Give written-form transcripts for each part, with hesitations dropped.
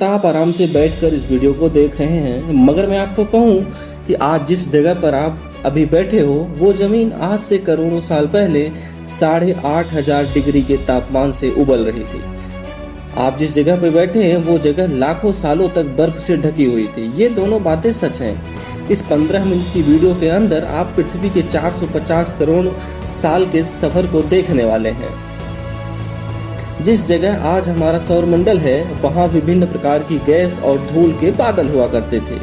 आप आराम से बैठकर इस वीडियो को देख रहे हैं, मगर मैं आपको कहूं कि आज जिस जगह पर आप अभी बैठे हो वो जमीन आज से करोड़ों साल पहले 8,500 डिग्री के तापमान से उबल रही थी। आप जिस जगह पर बैठे हैं वो जगह लाखों सालों तक बर्फ से ढकी हुई थी। ये दोनों बातें सच हैं। इस 15 मिनट की वीडियो के अंदर आप पृथ्वी के 450 करोड़ साल के सफर को देखने वाले हैं। जिस जगह आज हमारा सौरमंडल है वहाँ विभिन्न प्रकार की गैस और धूल के बादल हुआ करते थे।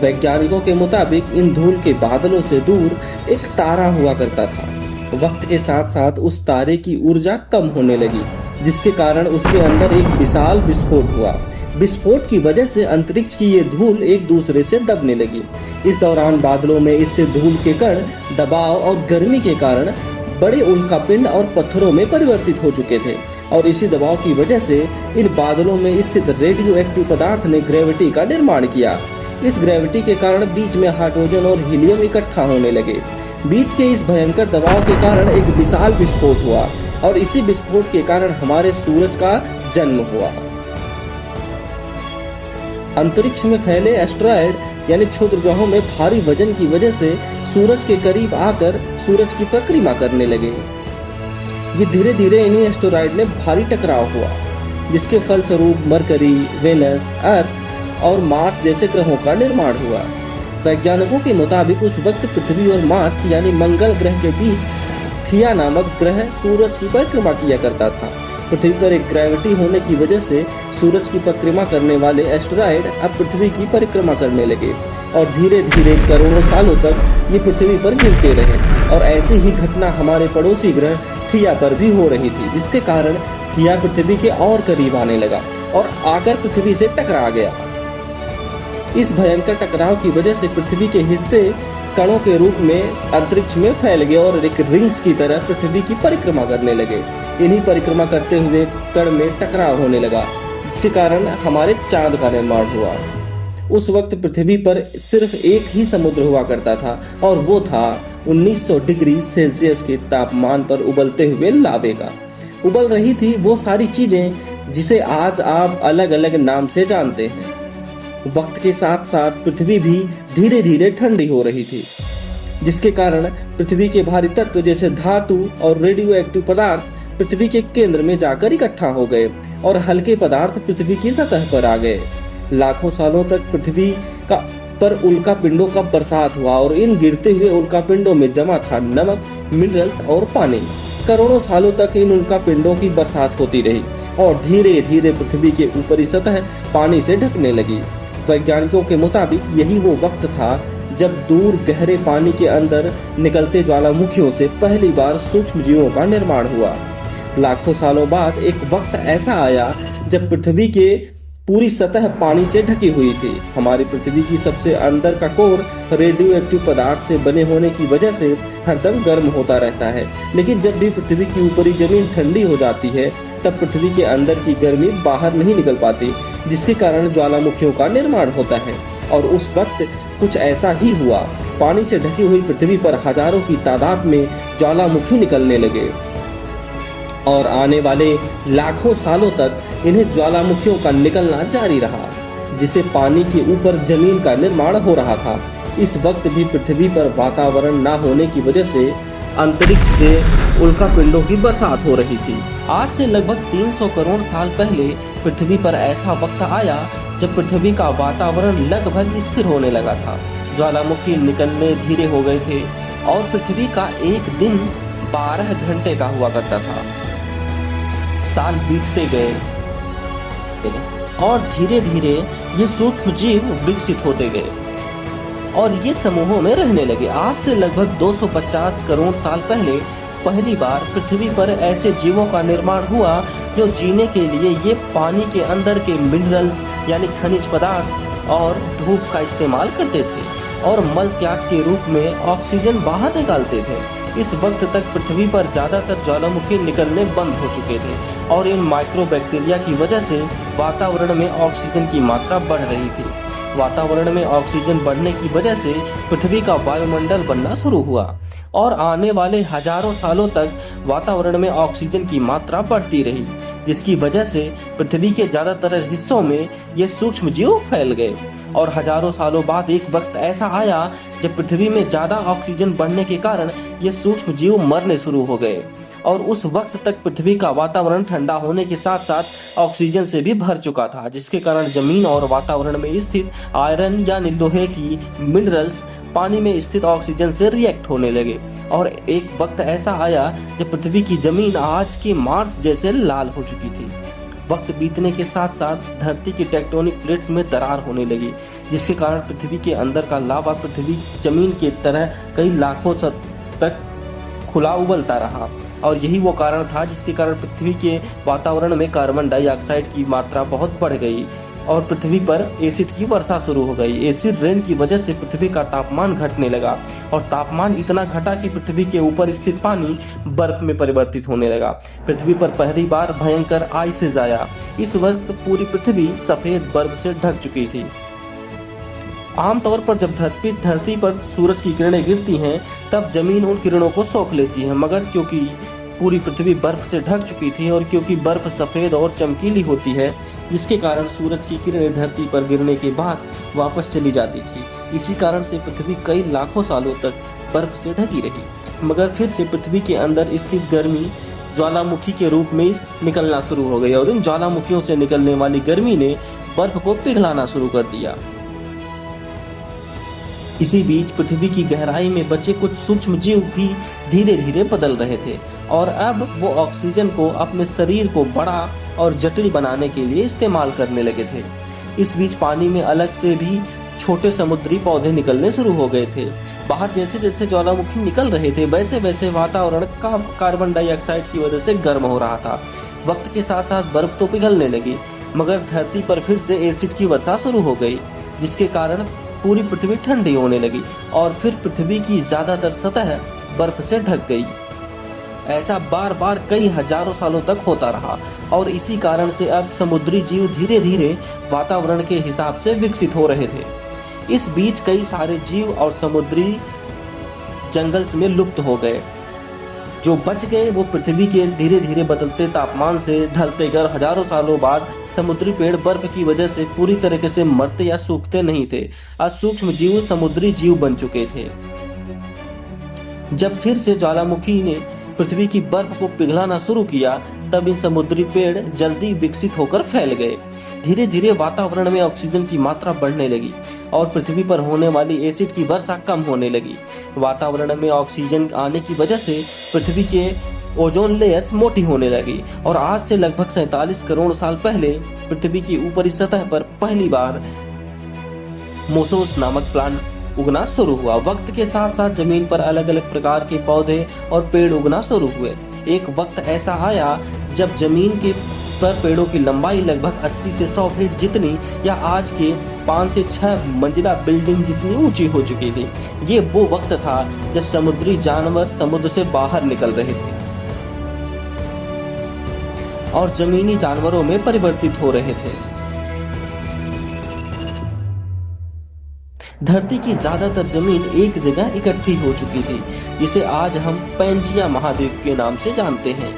वैज्ञानिकों के मुताबिक इन धूल के बादलों से दूर एक तारा हुआ करता था। वक्त के साथ साथ उस तारे की ऊर्जा कम होने लगी, जिसके कारण उसके अंदर एक विशाल विस्फोट हुआ। विस्फोट की वजह से अंतरिक्ष की ये धूल एक दूसरे से दबने लगी। इस दौरान बादलों में स्थित धूल के कण दबाव और गर्मी के कारण बड़े उल्कापिंड और पत्थरों में परिवर्तित हो चुके थे, और इसी दबाव की वजह से इन बादलों में स्थित रेडियो एक्टिव पदार्थ ने ग्रेविटी का निर्माण किया। इस ग्रेविटी के कारण बीच में हाइड्रोजन और हीलियम इकट्ठा होने लगे। बीच के इस भयंकर दबाव के कारण एक विशाल विस्फोट हुआ, और इसी विस्फोट के कारण हमारे सूरज का जन्म हुआ। अंतरिक्ष में फैले एस्टेरॉयड यानी क्षुद्र ग्रहों में भारी वजन की वजह से सूरज के करीब आकर सूरज की परिक्रमा करने लगे। ये धीरे धीरे इन्हीं एस्टेरॉयड में भारी टकराव हुआ, जिसके फलस्वरूप मरकरी, वेनस, अर्थ और मार्स जैसे ग्रहों का निर्माण हुआ। वैज्ञानिकों के मुताबिक उस वक्त पृथ्वी और मार्स यानी मंगल ग्रह के बीच थिया नामक ग्रह सूरज की परिक्रमा किया करता था। पृथ्वी पर एक ग्रेविटी होने की वजह से सूरज की परिक्रमा करने वाले एस्टेरॉयड अब पृथ्वी की परिक्रमा करने लगे, और धीरे धीरे करोड़ों सालों तक ये पृथ्वी पर गिरते रहे। और ऐसी ही घटना हमारे पड़ोसी ग्रह थिया पर भी हो रही थी, जिसके कारण थिया पृथ्वी के और करीब आने लगा और आकर पृथ्वी से टकरा गया। इस भयंकर टकराव की वजह से पृथ्वी के हिस्से कणों के रूप में अंतरिक्ष में फैल गए और एक रिंग्स की तरह पृथ्वी की परिक्रमा करने लगे। इन्हीं परिक्रमा करते हुए कण में टकराव होने लगा, जिसके कारण हमारे चांद का निर्माण हुआ। उस वक्त पृथ्वी पर सिर्फ एक ही समुद्र हुआ करता था, और वो था 1900 डिग्री सेल्सियस के तापमान पर उबलते हुए लावे का। उबल रही थी वो सारी चीजें जिसे आज आप अलग अलग नाम से जानते हैं। वक्त के साथ साथ पृथ्वी भी धीरे धीरे ठंडी हो रही थी, जिसके कारण पृथ्वी के भारी तत्व जैसे धातु और रेडियो एक्टिव पदार्थ पृथ्वी के केंद्र में जाकर इकट्ठा हो गए, और हल्के पदार्थ पृथ्वी की सतह पर आ गए। लाखों सालों तक पृथ्वी पर उल्का पिंडों का बरसात हुआ, और इन गिरते हुए उल्का पिंडों में जमा था नमक, मिनरल्स और पानी। करोड़ों सालों तक इन उल्का पिंडों की बरसात होती रही, और धीरे धीरे पृथ्वी के ऊपरी सतह पानी से ढकने लगी। वैज्ञानिकों के मुताबिक यही वो वक्त था जब दूर गहरे पानी के अंदर निकलते ज्वालामुखियों से पहली बार सूक्ष्म जीवों का निर्माण हुआ। लाखों सालों बाद एक वक्त ऐसा आया जब पृथ्वी के पूरी सतह पानी से ढकी हुई थी। हमारी पृथ्वी की सबसे अंदर का कोर रेडियो एक्टिव पदार्थ से बने होने की वजह से हरदम गर्म होता रहता है, लेकिन जब भी पृथ्वी की ऊपरी जमीन ठंडी हो जाती है तब पृथ्वी के अंदर की गर्मी बाहर नहीं निकल पाती, जिसके कारण ज्वालामुखियों का निर्माण होता है। और उस वक्त कुछ ऐसा ही हुआ। पानी से ढकी हुई पृथ्वी पर हजारों की तादाद में ज्वालामुखी निकलने लगे, और आने वाले लाखों सालों तक इन्हें ज्वालामुखियों का निकलना जारी रहा, जिसे पानी के ऊपर जमीन का निर्माण हो रहा था। इस वक्त भी पृथ्वी पर वातावरण न होने की वजह से अंतरिक्ष से उल्कापिंडों की बरसात हो रही थी। आज से लगभग 300 करोड़ साल पहले पृथ्वी पर ऐसा वक्त आया जब पृथ्वी का वातावरण लगभग स्थिर होने लगा था। ज्वालामुखी निकलने धीरे हो गए थे, और पृथ्वी का एक दिन 12 घंटे का हुआ करता था। साल बीतते गए, और धीरे धीरे ये सूक्ष्म जीव विकसित होते गए, और ये समूहों में रहने लगे। आज से लगभग 250 करोड़ साल पहले पहली बार पृथ्वी पर ऐसे जीवों का निर्माण हुआ जो जीने के लिए ये पानी के अंदर के मिनरल्स यानी खनिज पदार्थ और धूप का इस्तेमाल करते थे, और मल त्याग के रूप में ऑक्सीजन बाहर निकालते थे। इस वक्त तक पृथ्वी पर ज़्यादातर ज्वालामुखी निकलने बंद हो चुके थे, और इन माइक्रोबैक्टीरिया की वजह से वातावरण में ऑक्सीजन की मात्रा बढ़ रही थी। वातावरण में ऑक्सीजन बढ़ने की वजह से पृथ्वी का वायुमंडल बनना शुरू हुआ और आने वाले हजारों सालों तक वातावरण में ऑक्सीजन की मात्रा बढ़ती रही, जिसकी वजह से पृथ्वी के ज्यादातर हिस्सों में ये सूक्ष्म जीव फैल गए। और हजारों सालों बाद एक वक्त ऐसा आया जब पृथ्वी में ज्यादा ऑक्सीजन बढ़ने के कारण ये सूक्ष्म जीव मरने शुरू हो गए और उस वक्त तक पृथ्वी का वातावरण ठंडा होने के साथ साथ ऑक्सीजन से भी भर चुका था, जिसके कारण जमीन और वातावरण में स्थित आयरन यानी लोहे की मिनरल्स पानी में स्थित ऑक्सीजन से रिएक्ट होने लगे। और एक वक्त ऐसा आया जब पृथ्वी की जमीन आज के मार्स जैसे लाल हो चुकी थी। वक्त बीतने के साथ साथ धरती की टेक्टोनिक प्लेट्स में दरार होने लगी, जिसके कारण पृथ्वी के अंदर का लावा पृथ्वी जमीन की तरह कई लाखों साल तक खुला उबलता रहा। और यही वो कारण था जिसके कारण पृथ्वी के वातावरण में कार्बन डाइऑक्साइड की मात्रा बहुत बढ़ गई और पृथ्वी पर एसिड की वर्षा शुरू हो गई। एसिड रेन की वजह से पृथ्वी का तापमान घटने लगा और तापमान इतना घटा कि पृथ्वी के ऊपर स्थित पानी बर्फ में परिवर्तित होने लगा। पृथ्वी पर पहली बार भयंकर आइसेज आया। इस वक्त पूरी पृथ्वी सफेद बर्फ से ढक चुकी थी। आमतौर पर जब धरती पर सूरज की किरणें गिरती हैं तब जमीन उन किरणों को सोख लेती है, मगर क्योंकि पूरी पृथ्वी बर्फ से ढक चुकी थी और क्योंकि बर्फ सफेद और चमकीली होती है, जिसके कारण सूरज की किरणें धरती पर गिरने के बाद वापस चली जाती थी। इसी कारण से पृथ्वी कई लाखों सालों तक बर्फ से ढकी रही, मगर फिर से पृथ्वी के अंदर स्थित गर्मी ज्वालामुखी के रूप में निकलना शुरू हो गई और इन ज्वालामुखियों से निकलने वाली गर्मी ने बर्फ को पिघलाना शुरू कर दिया। इसी बीच पृथ्वी की गहराई में बचे कुछ सूक्ष्म जीव भी धीरे धीरे बदल रहे थे और अब वो ऑक्सीजन को अपने शरीर को बड़ा और जटिल बनाने के लिए इस्तेमाल करने लगे थे। इस बीच पानी में अलग से भी छोटे समुद्री पौधे निकलने शुरू हो गए थे। बाहर जैसे जैसे ज्वालामुखी निकल रहे थे वैसे वैसे वातावरण का कार्बन डाइऑक्साइड की वजह से गर्म हो रहा था। वक्त के साथ साथ बर्फ तो पिघलने लगी, मगर धरती पर फिर से एसिड की वर्षा शुरू हो गई, जिसके कारण पूरी पृथ्वी ठंडी होने लगी और फिर पृथ्वी की ज्यादातर सतह बर्फ से ढक गई। ऐसा बार बार कई हजारों सालों तक होता रहा और इसी कारण से अब समुद्री जीव धीरे धीरे वातावरण के हिसाब से विकसित हो रहे थे। इस बीच कई सारे जीव और समुद्री जंगल्स में लुप्त हो गए। जो बच गए वो पृथ्वी के धीरे धीरे बदलते तापमान से ढलते कर हजारों सालों बाद समुद्री पेड़ बर्फ की वजह से पूरी तरीके से मरते या सूखते नहीं थे। आज सूक्ष्म जीव समुद्री जीव बन चुके थे। जब फिर से ज्वालामुखी ने पृथ्वी की बर्फ को पिघलाना शुरू किया तब इन समुद्री पेड़ जल्दी विकसित होकर फैल गए। धीरे धीरे वातावरण में ऑक्सीजन की मात्रा बढ़ने लगी और पृथ्वी पर होने वाली एसिड की वर्षा कम होने लगी। वातावरण में ऑक्सीजन आने की वजह से पृथ्वी के ओजोन लेयर्स मोटी होने लगी और आज से लगभग 47 करोड़ साल पहले पृथ्वी की ऊपरी सतह पर पहली बार मोसोस नामक प्लांट उगना शुरू हुआ। वक्त के साथ साथ जमीन पर अलग अलग प्रकार के पौधे और पेड़ उगना शुरू हुए। एक वक्त ऐसा आया जब जमीन के पर पेड़ों की लंबाई लगभग 80 से 100 फीट जितनी या आज के 5 से 6 मंजिला बिल्डिंग जितनी ऊंची हो चुकी थी। ये वो वक्त था जब समुद्री जानवर समुद्र से बाहर निकल रहे थे और जमीनी जानवरों में परिवर्तित हो रहे थे। धरती की ज्यादातर जमीन एक जगह इकट्ठी हो चुकी थी, जिसे आज हम पैंजिया महाद्वीप के नाम से जानते हैं।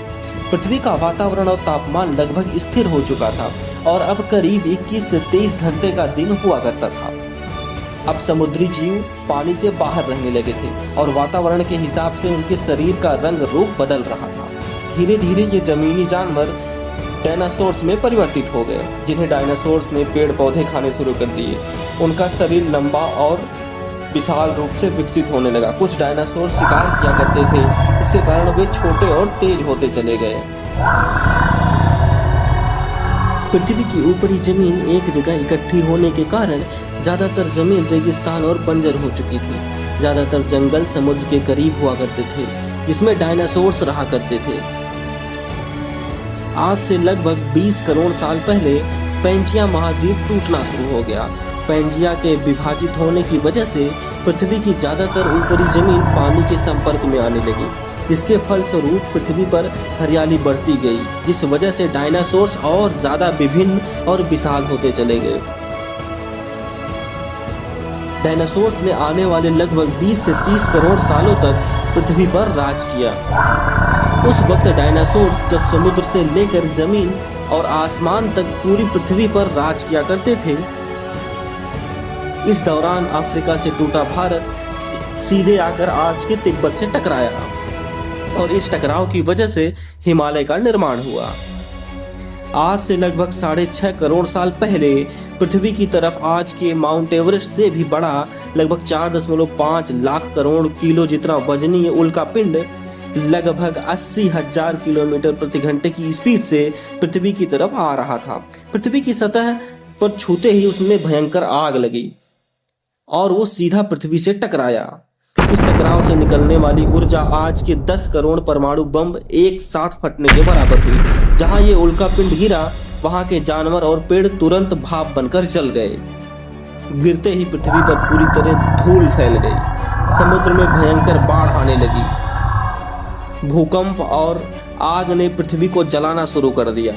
पृथ्वी का वातावरण और तापमान लगभग स्थिर हो चुका था और अब करीब 21 से 23 घंटे का दिन हुआ करता था। अब समुद्री जीव पानी से बाहर रहने लगे थे और वातावरण के हिसाब से उनके शरीर का रंग रूप बदल रहा था। धीरे धीरे ये जमीनी जानवर डायनासोर्स में परिवर्तित हो गए, जिन्हें डायनासोर्स ने पेड़ पौधे खाने शुरू कर दिए। उनका शरीर लंबा और विशाल रूप से विकसित होने लगा। कुछ डायनासोर शिकार किया करते थे, इसके कारण वे छोटे और तेज होते चले गए। पृथ्वी की ऊपरी जमीन एक जगह इकट्ठी होने के कारण ज्यादातर जमीन रेगिस्तान और बंजर हो चुकी थी। ज्यादातर जंगल समुद्र के करीब हुआ करते थे, जिसमें डायनासोर्स रहा करते थे। आज से लगभग 20 करोड़ साल पहले पैंजिया महाद्वीप टूटना शुरू हो गया। पैंजिया के विभाजित होने की वजह से पृथ्वी की ज्यादातर ऊपरी जमीन पानी के संपर्क में आने लगी, जिसके फलस्वरूप पृथ्वी पर हरियाली बढ़ती गई, जिस वजह से डायनासोर्स और ज्यादा विभिन्न और विशाल होते चले गए। डायनासोर्स ने आने वाले लगभग 20 से 30 करोड़ सालों तक पृथ्वी पर राज किया। उस वक्त डायनासोर्स जब समुद्र से लेकर जमीन और आसमान तक पूरी पृथ्वी पर राज किया करते थे। इस दौरान अफ्रीका से टूटा भारत सीधे आकर आज के तिब्बत से टकराया और इस टकराव की वजह से हिमालय का निर्माण हुआ। आज से लगभग 6.5 करोड़ साल पहले पृथ्वी की तरफ आज के माउंट एवरेस्ट से भी बड़ा लगभग 4.5 लाख करोड़ किलो जितना वजनीय उल्का पिंड लगभग 80,000 किलोमीटर प्रति घंटे की स्पीड से पृथ्वी की तरफ आ रहा था। पृथ्वी की सतह पर छूते ही उसमें भयंकर आग लगी और वो सीधा पृथ्वी से टकराया। इस टकराव से निकलने वाली ऊर्जा आज के 10 करोड़ परमाणु बम एक साथ फटने के बराबर हुई। जहां ये उल्का पिंड गिरा वहां के जानवर और पेड़ तुरंत भाप बनकर जल गए। गिरते ही पृथ्वी पर पूरी तरह धूल फैल गई। समुद्र में भयंकर बाढ़ आने लगी। भूकंप और आग ने पृथ्वी को जलाना शुरू कर दिया।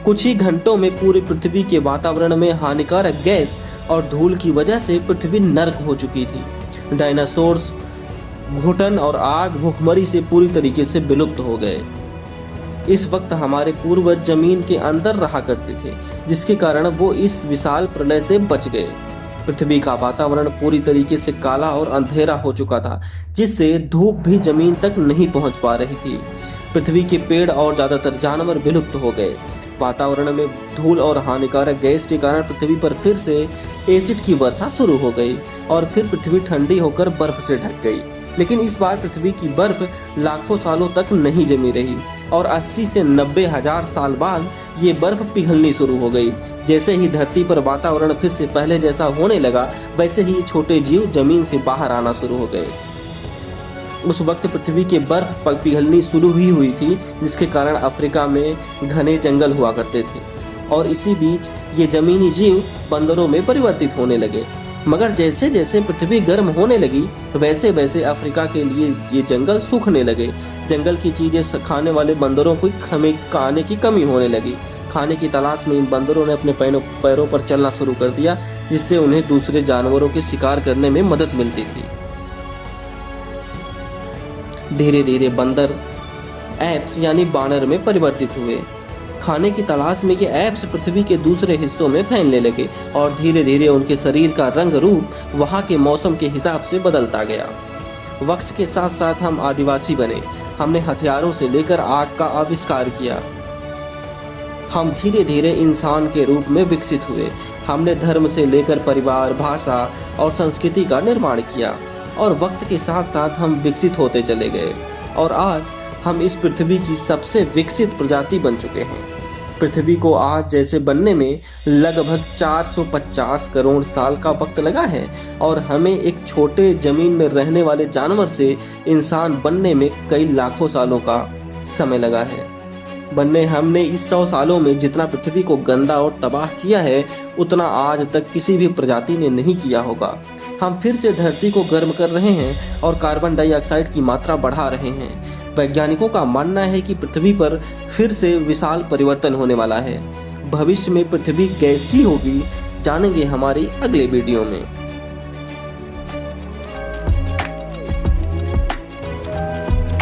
कुछ ही घंटों में पूरी पृथ्वी के वातावरण में हानिकारक गैस और धूल की वजह से पृथ्वी नर्क हो चुकी थी। डायनासोर्स घुटन और आग भूखमरी से पूरी तरीके से विलुप्त हो गए। इस वक्त हमारे पूर्वज जमीन के अंदर रहा करते थे, जिसके कारण वो इस विशाल प्रलय से बच गए। पृथ्वी का वातावरण पूरी तरीके से काला और अंधेरा हो चुका था, जिससे धूप भी जमीन तक नहीं पहुंच पा रही थी। पृथ्वी के पेड़ और ज्यादातर जानवर विलुप्त हो गए। वातावरण में धूल और हानिकारक गैस के कारण पृथ्वी पर फिर से एसिड की वर्षा शुरू हो गई और फिर पृथ्वी ठंडी होकर बर्फ से ढक गई। लेकिन इस बार पृथ्वी की बर्फ लाखों सालों तक नहीं जमी रही और 80 से 90 हजार साल बाद ये बर्फ पिघलनी शुरू हो गई। जैसे ही धरती पर वातावरण फिर से पहले जैसा होने लगा, वैसे ही छोटे जीव जमीन से बाहर आना शुरू हो गए। उस वक्त पृथ्वी के बर्फ पिघलनी शुरू हुई थी, जिसके कारण अफ्रीका में घने जंगल हुआ करते थे और इसी बीच ये जमीनी जीव बंदरों में परिवर्तित होने लगे। मगर जैसे जैसे पृथ्वी गर्म होने लगी, वैसे वैसे अफ्रीका के लिए ये जंगल सूखने लगे। जंगल की चीजें खाने वाले बंदरों को खाने की कमी होने लगी। खाने की तलाश में इन बंदरों ने अपने पैरों पर चलना शुरू कर दिया, जिससे उन्हें दूसरे जानवरों के शिकार करने में मदद मिलती थी। धीरे धीरे बंदर एप्स यानी बानर में परिवर्तित हुए। खाने की तलाश में ये एप्स पृथ्वी के दूसरे हिस्सों में फैलने लगे और धीरे धीरे उनके शरीर का रंग रूप वहाँ के मौसम के हिसाब से बदलता गया। वक्त के साथ साथ हम आदिवासी बने। हमने हथियारों से लेकर आग का आविष्कार किया। हम धीरे धीरे इंसान के रूप में विकसित हुए। हमने धर्म से लेकर परिवार, भाषा और संस्कृति का निर्माण किया और वक्त के साथ साथ हम विकसित होते चले गए और आज हम इस पृथ्वी की सबसे विकसित प्रजाति बन चुके हैं। पृथ्वी को आज जैसे बनने में लगभग 450 करोड़ साल का वक्त लगा है और हमें एक छोटे जमीन में रहने वाले जानवर से इंसान बनने में कई लाखों सालों का समय लगा है। हमने इस 100 सालों में जितना पृथ्वी को गंदा और तबाह किया है, उतना आज तक किसी भी प्रजाति ने नहीं किया होगा। हम फिर से धरती को गर्म कर रहे हैं और कार्बन डाइऑक्साइड की मात्रा बढ़ा रहे हैं। वैज्ञानिकों का मानना है कि पृथ्वी पर फिर से विशाल परिवर्तन होने वाला है। भविष्य में पृथ्वी कैसी होगी, जानेंगे हमारी अगले वीडियो में।